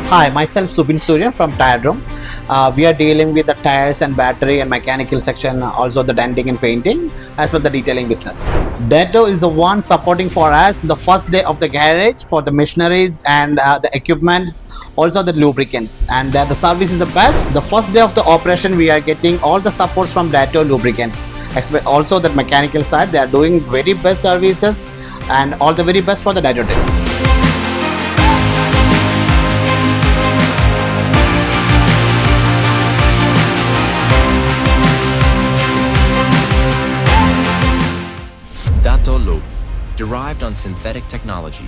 Hi, myself Subin Surya from Tire Room. We are dealing with the tires and battery and mechanical section, also the denting and painting, as well the detailing business. DaTo is the one supporting for us the first day of the garage for the machineries and the equipments, also the lubricants, and the service is the best. The first day of the operation, we are getting all the supports from DaTo lubricants. Also, the mechanical side, they are doing very best services, and all the very best for the DaTo team. DaTo Lube, derived on synthetic technology,